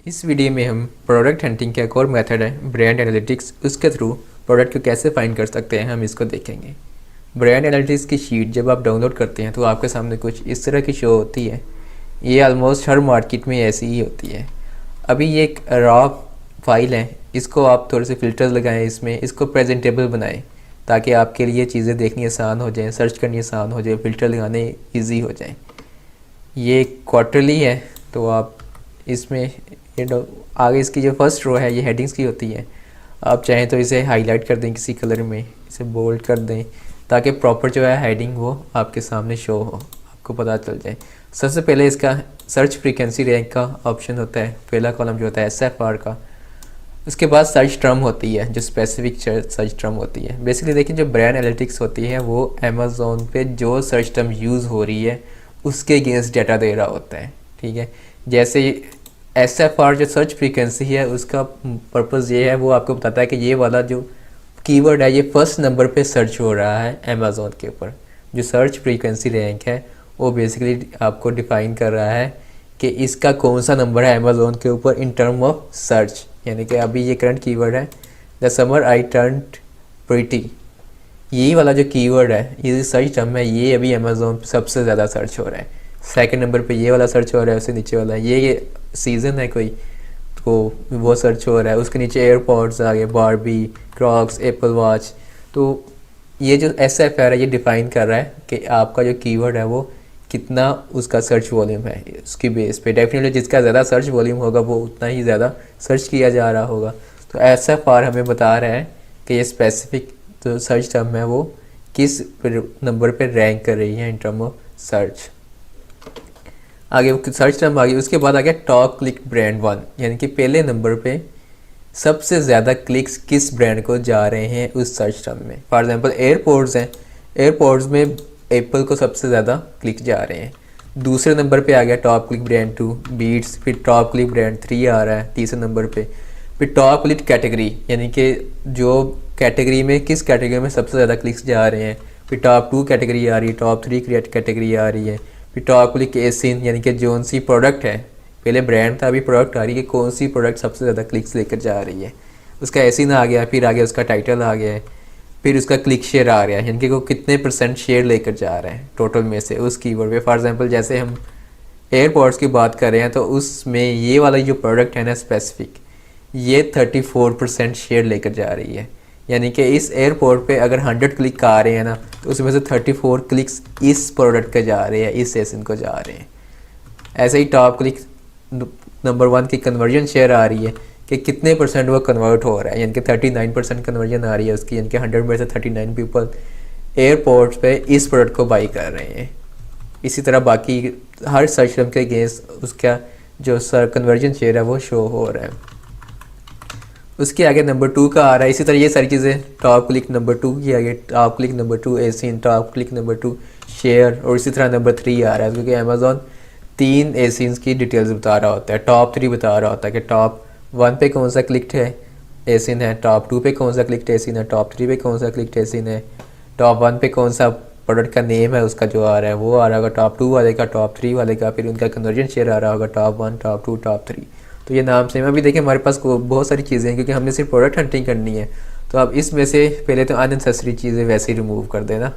इस वीडियो में हम प्रोडक्ट हंटिंग का एक और मेथड है ब्रांड एनालिटिक्स, उसके थ्रू प्रोडक्ट को कैसे फाइंड कर सकते हैं हम इसको देखेंगे। ब्रांड एनालिटिक्स की शीट जब आप डाउनलोड करते हैं तो आपके सामने कुछ इस तरह की शो होती है। ये ऑलमोस्ट हर मार्केट में ऐसी ही होती है। अभी ये एक रॉ फाइल है, इसको आप थोड़े से फ़िल्टर्स लगाएं, इसमें इसको प्रेजेंटेबल बनाएं ताकि आपके लिए चीज़ें देखनी आसान हो जाएं, सर्च करनी आसान हो जाए, फ़िल्टर लगाने ईजी हो जाएं। ये क्वार्टरली है तो आप इसमें आगे इसकी जो फर्स्ट रो है ये हेडिंग्स की होती है। आप चाहें तो इसे हाईलाइट कर दें किसी कलर में, इसे बोल्ड कर दें ताकि प्रॉपर जो है हेडिंग वो आपके सामने शो हो, आपको पता चल जाए। सबसे पहले इसका सर्च फ्रीक्वेंसी रैंक का ऑप्शन होता है, पहला कॉलम जो होता है SFR का। उसके बाद सर्च टर्म होती है जो स्पेसिफिक सर्च टर्म होती है। बेसिकली देखिए जो ब्रांड एनालिटिक्स होती है वो अमेज़ोन पे जो सर्च टर्म यूज़ हो रही है उसके अगेंस्ट डाटा दे रहा होता है। ठीक है, जैसे SFR जो सर्च फ्रीक्वेंसी है उसका पर्पज़ ये है, वो आपको बताता है कि ये वाला जो कीवर्ड है ये फर्स्ट नंबर पे सर्च हो रहा है अमेज़ोन के ऊपर। जो सर्च फ्रीक्वेंसी रैंक है वो बेसिकली आपको डिफ़ाइन कर रहा है कि इसका कौन सा नंबर है अमेज़ोन के ऊपर इन टर्म ऑफ सर्च। यानी कि अभी ये करंट कीवर्ड है the summer I turned pretty, यही वाला जो कीवर्ड है ये सर्च टर्म है, ये अभी अमेज़ोन पे सबसे ज़्यादा सर्च हो रहा है। सेकंड नंबर पे ये वाला सर्च हो रहा है, उससे नीचे वाला ये सीज़न है कोई तो वो सर्च हो रहा है, उसके नीचे एयरपॉड्स आ गए, बारबी, क्रॉक्स, एप्पल वॉच। तो ये जो SFR है ये डिफ़ाइन कर रहा है कि आपका जो कीवर्ड है वो कितना उसका सर्च वॉल्यूम है। उसकी बेस पे डेफिनेटली जिसका ज़्यादा सर्च वॉल्यूम होगा वो उतना ही ज़्यादा सर्च किया जा रहा होगा। तो SFR हमें बता रहा है कि ये स्पेसिफिक जो सर्च टर्म है वो किस नंबर पे रैंक कर रही है इन टर्म ऑफ सर्च। आगे सर्च टर्म आ गई, उसके बाद आ गया टॉप क्लिक ब्रांड 1, यानी कि पहले नंबर पे सबसे ज़्यादा क्लिक्स किस ब्रांड को जा रहे हैं उस सर्च टर्म में। फॉर एग्जांपल एयरपोर्ट्स हैं, एयरपोर्ट्स में एप्पल को सबसे ज़्यादा क्लिक जा रहे हैं। दूसरे नंबर पे आ गया टॉप क्लिक ब्रांड 2 बीट्स, फिर टॉप क्लिक ब्रांड 3 आ रहा है तीसरे नंबर पे। फिर टॉप क्लिक कैटेगरी, यानी कि जो कैटेगरी में किस कैटेगरी में सबसे ज़्यादा क्लिक्स जा रहे हैं। फिर टॉप 2 कैटेगरी आ रही है, टॉप 3 कैटेगरी आ रही है। फिर टॉप क्लिक एसिन, यानी कि जोन सी प्रोडक्ट है, पहले ब्रांड था अभी प्रोडक्ट आ रही है कि कौन सी प्रोडक्ट सबसे ज़्यादा क्लिक्स लेकर जा रही है, उसका एसिन आ गया। फिर आगे उसका टाइटल आ गया है, फिर उसका क्लिक शेयर आ रहा है, यानी कि वो कितने % शेयर लेकर जा रहे हैं टोटल में से उस कीवर्ड पे। फॉर एग्जांपल जैसे हम एयरपॉड्स की बात कर रहे हैं तो उसमें ये वाला जो प्रोडक्ट है ना स्पेसिफिक, ये 34% शेयर लेकर जा रही है। यानी कि इस एयरपोर्ट पे अगर 100 क्लिक आ रहे हैं ना तो उसमें से 34 क्लिक्स इस प्रोडक्ट के जा रहे हैं, इस एसिन को जा रहे हैं। ऐसे ही टॉप क्लिक नंबर 1 की कन्वर्जन शेयर आ रही है कि कितने % वो कन्वर्ट हो रहा है, यानी कि 39% कन्वर्जन आ रही है उसकी, यानी कि 100 में से 39 पीपल एयरपोर्ट्स पे इस प्रोडक्ट को बाई कर रहे हैं। इसी तरह बाकी हर सर्च टर्म के अगेंस्ट उसका जो कन्वर्जन शेयर है वो शो हो रहा है। उसके आगे नंबर 2 का आ रहा है। इसी तरह ये सारी चीज़ें टॉप क्लिक नंबर 2 की आगे, टॉप क्लिक नंबर 2 एसिन, टॉप क्लिक नंबर 2 शेयर, और इसी तरह नंबर 3 आ रहा है क्योंकि अमेज़ॉन 3 एसिन्स की डिटेल्स बता रहा होता है। टॉप 3 बता रहा होता है कि टॉप 1 पे कौन सा क्लिक्ड है एसिन है, टॉप 2 पे कौन सा क्लिक्ड एसिन है, टॉप 3 पे कौन सा क्लिक्ड एसिन है, टॉप 1 पे कौन सा प्रोडक्ट का नेम है उसका जो आ रहा है वो आ रहा होगा, टॉप 2 वाले का, टॉप 3 वाले का, फिर उनका कन्वर्जन शेयर आ रहा होगा टॉप 1, टॉप 2, टॉप 3। तो ये नाम से अभी देखिए हमारे पास बहुत सारी चीज़ें हैं क्योंकि हमने सिर्फ प्रोडक्ट हंटिंग करनी है। तो अब इसमें से पहले तो अननेसेसरी चीज़ें वैसे ही रिमूव कर देना।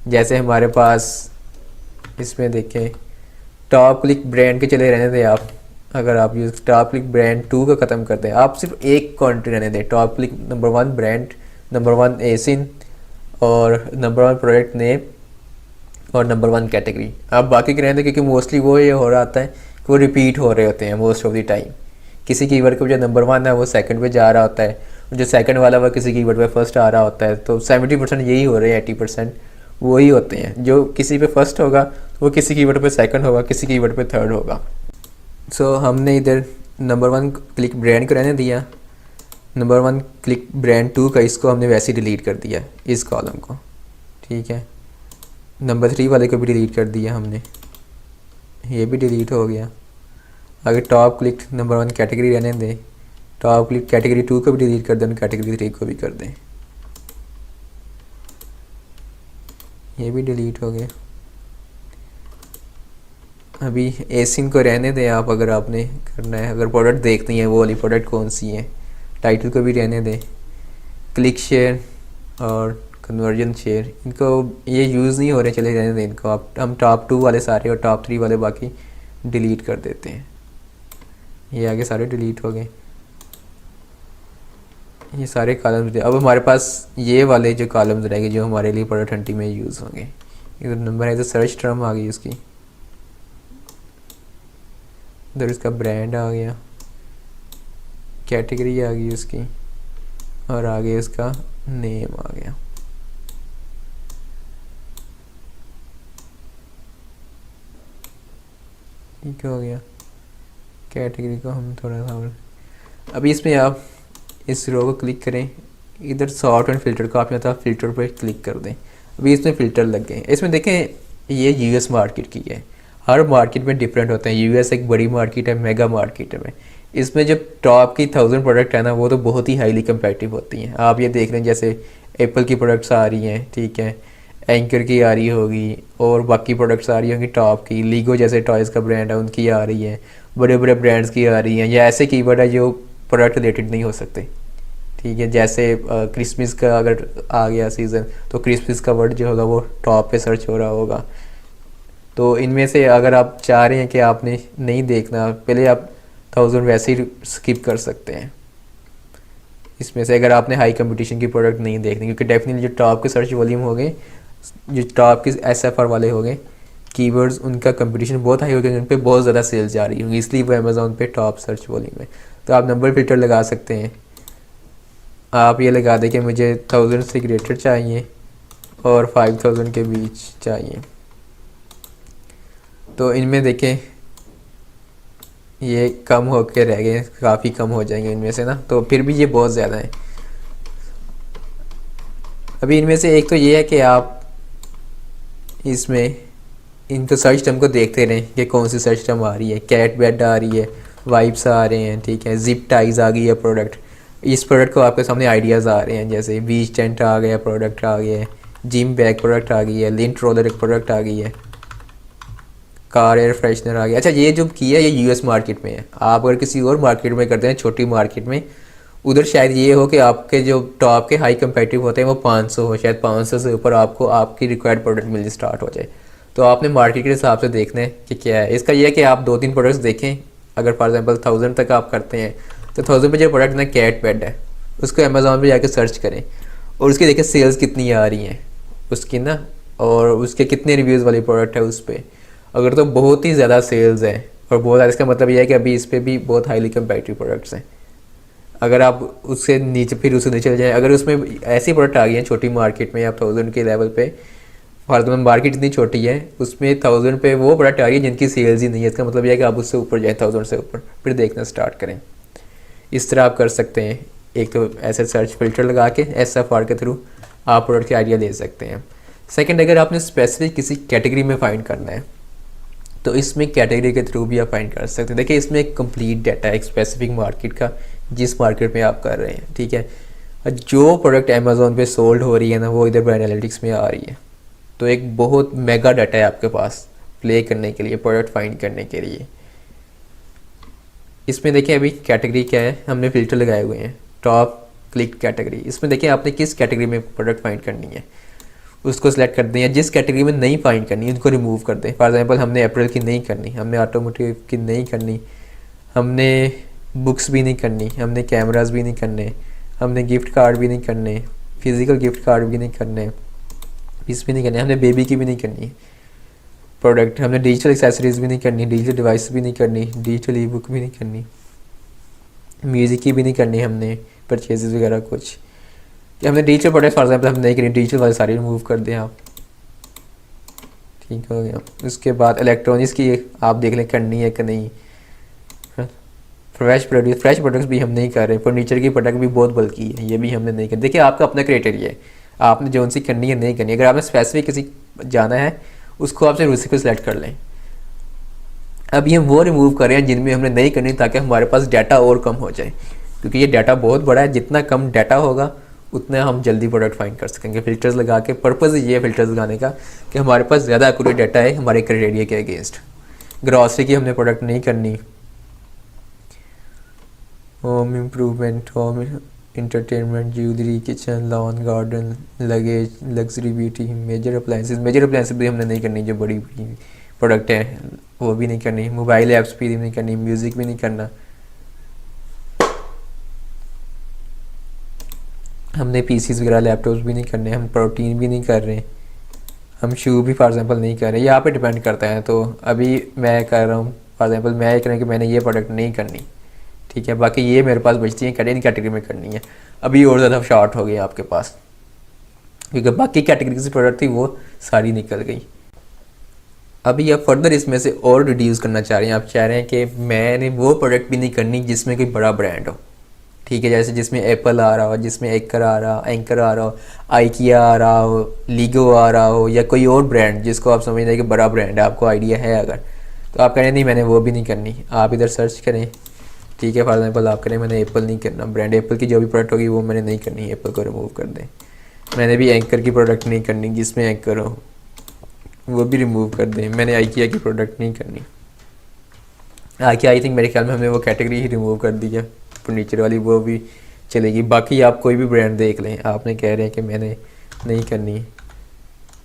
जैसे हमारे पास इसमें देखें टॉप क्लिक ब्रांड के चले रहने दें आप, अगर आप यूज़ टॉप क्लिक ब्रांड 2 का ख़त्म कर दें, आप सिर्फ एक क्वांटिटी रहने दें, top click number 1 brand, number 1 एसिन और नंबर 1 प्रोडक्ट नेम और नंबर 1 कैटेगरी। आप बाकी के रहने दें क्योंकि मोस्टली वो ये हो रहा आता है कि वो रिपीट हो रहे होते हैं मोस्ट ऑफ द टाइम। किसी कीवर्ड का जो नंबर 1 है वो सेकंड पे जा रहा होता है, जो सेकंड वाला वो किसी कीवर्ड पे फर्स्ट आ रहा होता है। तो 70% यही हो रहे हैं, 80% वही होते हैं। जो किसी पे फर्स्ट होगा वो किसी कीवर्ड पे सेकंड होगा, किसी कीवर्ड पे थर्ड होगा। सो हमने इधर नंबर 1 क्लिक ब्रांड को रहने दिया, नंबर 1 क्लिक ब्रांड 2 का इसको हमने वैसे ही डिलीट कर दिया इस कॉलम को। ठीक है, नंबर 3 वाले को भी डिलीट कर दिया हमने, ये भी डिलीट हो गया। आगे टॉप क्लिक नंबर 1 कैटेगरी रहने दें, टॉप क्लिक कैटेगरी 2 को भी डिलीट कर दें, कैटेगरी 3 को भी कर दें, ये भी डिलीट हो गया। अभी एसिन को रहने दें आप, अगर आपने करना है, अगर प्रोडक्ट देखनी है वो वाली प्रोडक्ट कौन सी है, टाइटल को भी रहने दें। क्लिक शेयर और कन्वर्जन शेयर, इनको ये यूज़ नहीं हो रहे, चले रहने दें इनको। आप हम टॉप 2 वाले सारे और टॉप 3 वाले बाकी डिलीट कर देते हैं। ये आगे सारे डिलीट हो गए, ये सारे कॉलम्स। अब हमारे पास ये वाले जो कॉलम्स रहेंगे जो हमारे लिए प्रोडक्ट हंटिंग में यूज़ होंगे। इधर नंबर है, इधर सर्च टर्म आ गई उसकी, इधर इसका ब्रांड आ गया, कैटेगरी आ गई उसकी, और आगे इसका नेम आ गया। ठीक हो गया। कैटेगरी को हम थोड़ा सा और, अभी इसमें आप इस रो को क्लिक करें, इधर सॉर्ट एंड फिल्टर को आप यहाँ था फिल्टर पर क्लिक कर दें। अभी इसमें फ़िल्टर लग गए। इसमें देखें ये यूएस मार्केट की है, हर मार्केट में डिफरेंट होते हैं। यूएस एक बड़ी मार्केट है, मेगा मार्केट है। इसमें जब टॉप की 1000 प्रोडक्ट है ना, वो तो बहुत ही हाईली कम्पेटिटिव होती हैं। आप ये देख रहे हैं जैसे एप्पल की प्रोडक्ट्स आ रही हैं, ठीक है, एंकर की आ रही होगी, और बाकी प्रोडक्ट्स आ रही होंगी टॉप की। लीगो जैसे टॉयज़ का ब्रांड है उनकी आ रही है, बड़े बड़े ब्रांड्स की आ रही हैं, या ऐसे कीवर्ड है जो प्रोडक्ट रिलेटेड नहीं हो सकते, ठीक है। जैसे क्रिसमस का अगर आ गया सीज़न, तो क्रिसमस का वर्ड जो होगा वो टॉप पे सर्च हो रहा होगा। तो इनमें से अगर आप चाह रहे हैं कि आपने नहीं देखना, पहले आप 1000 वैसे ही स्किप कर सकते हैं। इसमें से अगर आपने हाई कंपटीशन की प्रोडक्ट नहीं देखनी, क्योंकि डेफिनेटली जो टॉप के सर्च वॉल्यूम हो गए, जो टॉप के SFR वाले हो गए कीवर्ड्स, उनका कंपटीशन बहुत हाई हो गया, उन पर बहुत ज़्यादा सेल्स जा रही होंगी, इसलिए वो अमेज़ॉन पे टॉप सर्च वॉल्यूम है। तो आप नंबर फिल्टर लगा सकते हैं। आप ये लगा दें कि मुझे 1000 से ग्रेटर चाहिए और 5000 के बीच चाहिए। तो इनमें देखें ये कम होकर रह गए, काफ़ी कम हो जाएंगे इनमें से ना, तो फिर भी ये बहुत ज़्यादा है। अभी इनमें से एक तो ये है कि आप इसमें इनको सर्च टर्म को देखते रहें कि कौन सी सर्च टर्म आ रही है। कैट बेड आ रही है, वाइप्स आ रहे हैं, ठीक है, जिप टाइज आ गई है प्रोडक्ट। इस प्रोडक्ट को आपके सामने आइडियाज़ आ रहे हैं, जैसे बीच टेंट आ गया, प्रोडक्ट आ गया है, जिम बैग प्रोडक्ट आ गई है, लिंट रोलर एक प्रोडक्ट आ गई है, कार एयर फ्रेशनर आ गया। अच्छा, ये जो की है ये यूएस मार्केट में है। आप अगर किसी और मार्केट में करते हैं, छोटी मार्केट में, उधर शायद ये हो कि आपके जो टॉप के हाई कंपेटिटिव होते हैं वो 500 हो, शायद 500 से ऊपर आपको आपकी रिक्वायर्ड प्रोडक्ट मिलनी स्टार्ट हो जाए। तो आपने मार्केट के हिसाब से देखना है कि क्या है। इसका यह है कि आप 2-3 प्रोडक्ट्स देखें। अगर फॉर एग्जांपल 1000 तक आप करते हैं, तो 1000 पे जो प्रोडक्ट ना कैट बेड है, उसको अमेज़ॉन पे जाकर सर्च करें और उसकी देखें सेल्स कितनी आ रही हैं उसकी ना, और उसके कितने रिव्यूज़ वाली प्रोडक्ट है उस पर। अगर तो बहुत ही ज़्यादा सेल्स है और बहुत ज़्यादा, इसका मतलब यह है कि अभी इस पर भी बहुत हाईली कम्पेटिटिव प्रोडक्ट्स हैं। अगर आप उससे नीचे फिर उससे नीचे चले जाएँ, अगर उसमें ऐसी प्रोडक्ट आ गई हैं छोटी मार्केट में, आप 1000 के लेवल पे, फॉर एग्जाम्पल मार्केट इतनी छोटी है, उसमें 1000 पे वो प्रोडक्ट आ रही है जिनकी सेल्स ही नहीं है, इसका मतलब यह है कि आप उससे ऊपर जाएँ, 1000 से ऊपर, फिर देखना स्टार्ट करें। इस तरह आप कर सकते हैं। एक तो ऐसे सर्च फिल्टर लगा के SFR के थ्रू आप प्रोडक्ट के आइडिया ले सकते हैं। सेकंड, अगर आपने स्पेसिफिक किसी कैटेगरी में फाइंड करना है, तो इसमें कैटेगरी के थ्रू भी आप फाइंड कर सकते हैं। देखिए इसमें एक कंप्लीट डाटा है एक स्पेसिफिक मार्केट का, जिस मार्केट में आप कर रहे हैं, ठीक है। जो प्रोडक्ट अमेज़ॉन पे सोल्ड हो रही है ना, वो इधर ब्रांड एनालिटिक्स में आ रही है। तो एक बहुत मेगा डाटा है आपके पास प्ले करने के लिए, प्रोडक्ट फाइंड करने के लिए। इसमें देखिए अभी कैटेगरी क्या है, हमने फिल्टर लगाए हुए हैं, टॉप क्लिक कैटेगरी। इसमें देखिए आपने किस कैटेगरी में प्रोडक्ट फाइंड करनी है, उसको सिलेक्ट कर दें, या जिस कैटेगरी में नहीं फाइंड करनी उनको रिमूव कर दें। फॉर एग्जांपल हमने अप्रैल की नहीं करनी, हमने ऑटोमोटिव की नहीं करनी, हमने बुक्स भी नहीं करनी, हमने कैमरास भी नहीं करने, हमने गिफ्ट कार्ड भी नहीं करने, फिज़िकल गिफ्ट कार्ड भी नहीं करने, इस भी नहीं करनी, हमने बेबी की भी नहीं करनी प्रोडक्ट, हमने डिजिटल एक्सेसरीज़ भी नहीं करनी, डिजिटल डिवाइस भी नहीं करनी, डिजिटल ई बुक भी नहीं करनी, म्यूज़िक की भी नहीं करनी, हमने परचेजेस वगैरह कुछ, हमने डिजिटल प्रोडक्ट फॉर एग्जाम्पल हम नहीं करें, डिजिटल वाले सारे रिमूव कर दें आप। ठीक हो गया। उसके बाद इलेक्ट्रॉनिक्स की आप देख लें करनी है कि नहीं। फ्रेश प्रोडक्ट्स भी हम नहीं कर रहे। फर्नीचर की प्रोडक्ट भी बहुत बल्कि है, ये भी हमने नहीं कर। देखिए आपका अपना क्राइटेरिया है, आपने जो सी करनी है नहीं करनी है। अगर आपने स्पेसिफिक किसी जाना है, उसको आप सिर्फ उसी को सिलेक्ट कर लें। अभी हम वो रिमूव कर रहे हैं जिनमें हमने नहीं करनी, ताकि हमारे पास डाटा और कम हो जाए, क्योंकि ये डाटा बहुत बड़ा है। जितना कम डाटा होगा उतना हम जल्दी प्रोडक्ट फाइंड कर सकेंगे। फ़िल्टर्स लगा के पर्पज़ ये है फ़िल्टर्स लगाने का कि हमारे पास ज़्यादा एक्यूरेट डाटा है हमारे क्राइटेरिया के अगेंस्ट। ग्रॉसरी की हमने प्रोडक्ट नहीं करनी। Home improvement, home entertainment, jewellery, kitchen, lawn, garden, luggage, luxury, beauty, major appliances भी हमने नहीं करनी, जो बड़ी बड़ी प्रोडक्ट हैं वो भी नहीं करनी। मोबाइल ऐप्स भी नहीं करनी, म्यूज़िक भी नहीं करना। हमने पीसीज वगैरह लैपटॉप्स भी नहीं करने, हम प्रोटीन भी नहीं कर रहे, हम शू भी फॉर एग्जांपल नहीं कर रहे। यहाँ पे डिपेंड करता है। तो अभी मैं कर रहा हूँ फॉर एग्जांपल, मैं ये कह रहा हूँ कि मैंने ये प्रोडक्ट नहीं करनी, ठीक है। बाकी ये मेरे पास बचती है कैटेगरी में करनी है। अभी और ज़्यादा शॉर्ट हो गई आपके पास, क्योंकि बाकी कैटेगरी की प्रोडक्ट थी वो सारी निकल गई। अभी आप फर्दर इसमें से और रिड्यूस करना चाह रहे हैं। आप चाह रहे हैं कि मैंने वो प्रोडक्ट भी नहीं करनी जिसमें कोई बड़ा ब्रांड हो, ठीक है। जैसे जिसमें एप्पल आ रहा हो, जिसमें एंकर आ रहा हो, आइकिया आ रहा हो, लीगो आ रहा हो, या कोई और ब्रांड जिसको आप समझ रहे हैं कि बड़ा ब्रांड है, आपको आइडिया है अगर, तो आप कह रहे हैं नहीं मैंने वो भी नहीं करनी। आप इधर सर्च करें, ठीक है। फॉर एग्जाम्पल आप करें मैंने एप्पल नहीं करना, ब्रांड एप्पल की जो भी प्रोडक्ट होगी वो मैंने नहीं करनी, एप्पल को रिमूव कर दें। मैंने भी एंकर की प्रोडक्ट नहीं करनी जिसमें एंकर हो, वो भी रिमूव कर दें। मैंने आइकिया की प्रोडक्ट नहीं करनी। आइकिया आई थिंक मेरे ख्याल में हमने वो कैटेगरी ही रिमूव कर दी है, फर्नीचर वाली, वो भी चलेगी। बाकी आप कोई भी ब्रांड देख लें, आपने कह रहे हैं कि मैंने नहीं करनी,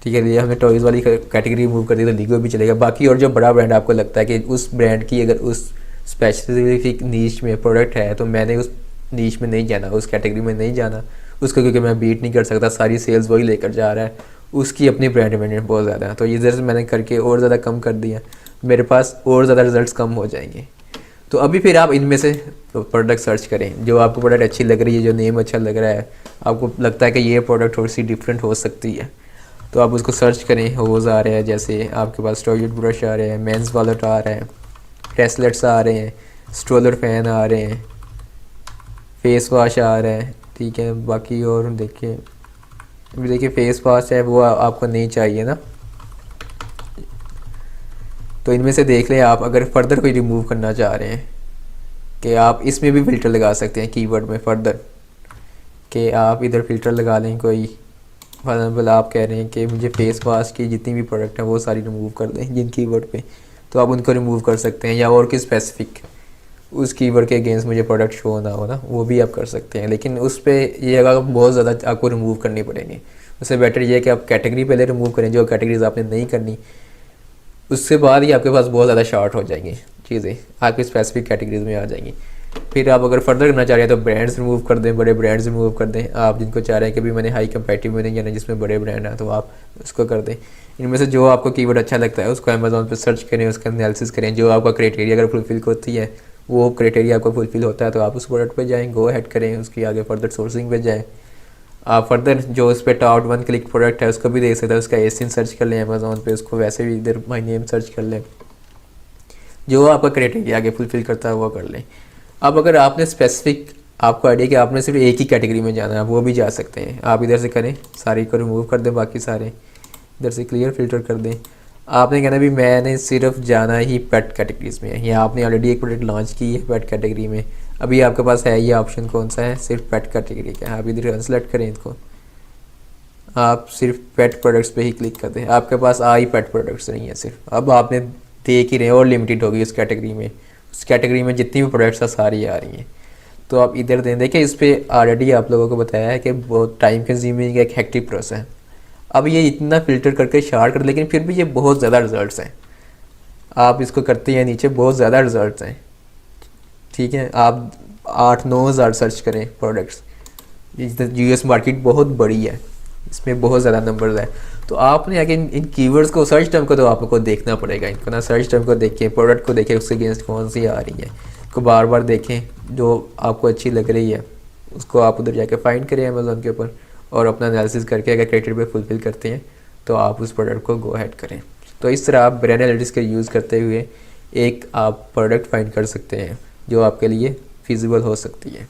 ठीक है। ये हमने टॉयज़ वाली कैटेगरी रिमूव कर दी तो लीगो भी चलेगा। बाकी और जो बड़ा ब्रांड आपको लगता है कि उस ब्रांड की अगर उस स्पेसिफिक नीश में प्रोडक्ट है तो मैंने उस नीश में नहीं जाना, उस कैटेगरी में नहीं जाना उसको, क्योंकि मैं बीट नहीं कर सकता, सारी सेल्स वही लेकर जा रहा है, उसकी अपनी ब्रांड इवेंट बहुत ज़्यादा है। तो इधर से मैंने करके और ज़्यादा कम कर दिया, मेरे पास और ज़्यादा रिजल्ट्स कम हो जाएंगे। तो अभी फिर आप इनमें से प्रोडक्ट सर्च करें जो आपको प्रोडक्ट अच्छी लग रही है, जो नेम अच्छा लग रहा है, आपको लगता है कि ये प्रोडक्ट थोड़ी सी डिफरेंट हो सकती है, तो आप उसको सर्च करें। होज़ आ रहे हैं, जैसे आपके पास टॉयलेट ब्रश आ रहे हैं, मेंस वॉलेट आ रहे हैं, ब्रेसलेट्स आ रहे हैं, स्ट्रोलर फैन आ रहे हैं, फेस वाश आ रहा है, ठीक है। बाकी और देखिए, अभी देखिए फेस वाश है वो आपको नहीं चाहिए ना, तो इनमें से देख लें आप। अगर फर्दर कोई रिमूव करना चाह रहे हैं कि आप इसमें भी फ़िल्टर लगा सकते हैं कीवर्ड में फर्दर, कि आप इधर फ़िल्टर लगा लें कोई। फॉर एग्जाम्पल आप कह रहे हैं कि मुझे फेस वाश की जितनी भी प्रोडक्ट हैं वो सारी रिमूव कर दें जिन कीवर्ड पे, तो आप उनको रिमूव कर सकते हैं। या और की स्पेसिफिक उस कीवर्ड के अगेंस्ट मुझे प्रोडक्ट शो ना हो ना, वो भी आप कर सकते हैं। लेकिन उस पर ये अगर बहुत ज़्यादा आपको रिमूव करनी पड़ेंगी, उससे बेटर ये है कि आप कैटेगरी पहले रिमूव करें, जो कैटेगरीज आपने नहीं करनी, उसके बाद ही आपके पास बहुत ज़्यादा शॉर्ट हो जाएंगी चीज़ें, आपकी स्पेसिफिक कैटेगरीज में आ जाएंगी। फिर आप अगर फर्दर करना चाह रहे हैं तो ब्रांड्स रिमूव कर दें, बड़े ब्रांड्स रिमूव कर दें। आप जिनको चाह रहे हैं कि भी मैंने हाई कंपेटिव में नहीं जाना जिसमें बड़े ब्रांड हैं, तो आप उसको कर दें। इनमें से जो आपको कीवर्ड अच्छा लगता है उसको अमेज़ॉन पर सर्च करें, उसका एनालिसिस करें, जो आपका क्राइटेरिया अगर फुलफिल होती है, वो क्राइटेरिया आपको फुलफिल होता है, तो आप उस प्रोडक्ट पर जाएँ, गो हेड करें, उसकी आगे फर्दर सोर्सिंग पर जाएँ। आप फर्दर जो उस पर टॉप 1 क्लिक प्रोडक्ट है उसको भी देख सकते हैं, उसका एसिन सर्च कर लें अमेज़ॉन पे, उसको वैसे भी इधर माय नेम सर्च कर लें, जो आपका क्राइटेरिया आगे फुलफिल करता है वो कर लें। अब अगर आपने स्पेसिफिक आपको आइडिया कि आपने सिर्फ एक ही कैटेगरी में जाना है, वो भी जा सकते हैं। आप इधर से करें, सारी को रिमूव कर दें, बाकी सारे इधर से क्लियर फिल्टर कर दें। आपने कहना भी मैंने सिर्फ जाना ही पेट कैटेगरीज में है, या आपने ऑलरेडी एक प्रोडक्ट लॉन्च की है पेट कैटेगरी में, अभी आपके पास है ये ऑप्शन कौन सा है, सिर्फ पेट कैटेगरी का है। आप इधर अनसेलेक्ट करें इसको, आप सिर्फ पेट प्रोडक्ट्स पे ही क्लिक कर दें, आपके पास आई पेट प्रोडक्ट्स नहीं है सिर्फ। अब आपने देख ही रहे और लिमिटेड होगी उस कैटेगरी में, उस कैटेगरी में जितनी भी प्रोडक्ट्स हैं सारी आ रही हैं। तो आप इधर दें, देखिए इस पर ऑलरेडी आप लोगों को बताया है कि बहुत टाइम कंज्यूमिंग एक हेक्टिक प्रोसेस है। अब ये इतना फ़िल्टर करके शार्ट कर, लेकिन फिर भी ये बहुत ज़्यादा रिजल्ट्स हैं। आप इसको करते हैं नीचे, बहुत ज़्यादा रिजल्ट्स हैं, ठीक है। आप 8-9 हज़ार सर्च करें प्रोडक्ट्स, यूएस मार्केट बहुत बड़ी है, इसमें बहुत ज़्यादा नंबर्स है। तो आपने आगे इन कीवर्ड्स को, सर्च टर्म को तो आपको देखना पड़ेगा इनको ना, सर्च टर्म को देखें, प्रोडक्ट को देखें, उसके अगेंस्ट कौन सी आ रही है, उसको बार बार देखें, जो आपको अच्छी लग रही है उसको आप उधर जाके फाइंड करें अमेज़ॉन के ऊपर, और अपना एनालिसिस करके अगर क्राइटेरिया फुलफिल करते हैं तो आप उस प्रोडक्ट को गो हेड करें। तो इस तरह आप ब्रांड एनालिटिक्स का यूज़ करते हुए एक आप प्रोडक्ट फाइंड कर सकते हैं जो आपके लिए फिजिबल हो सकती है।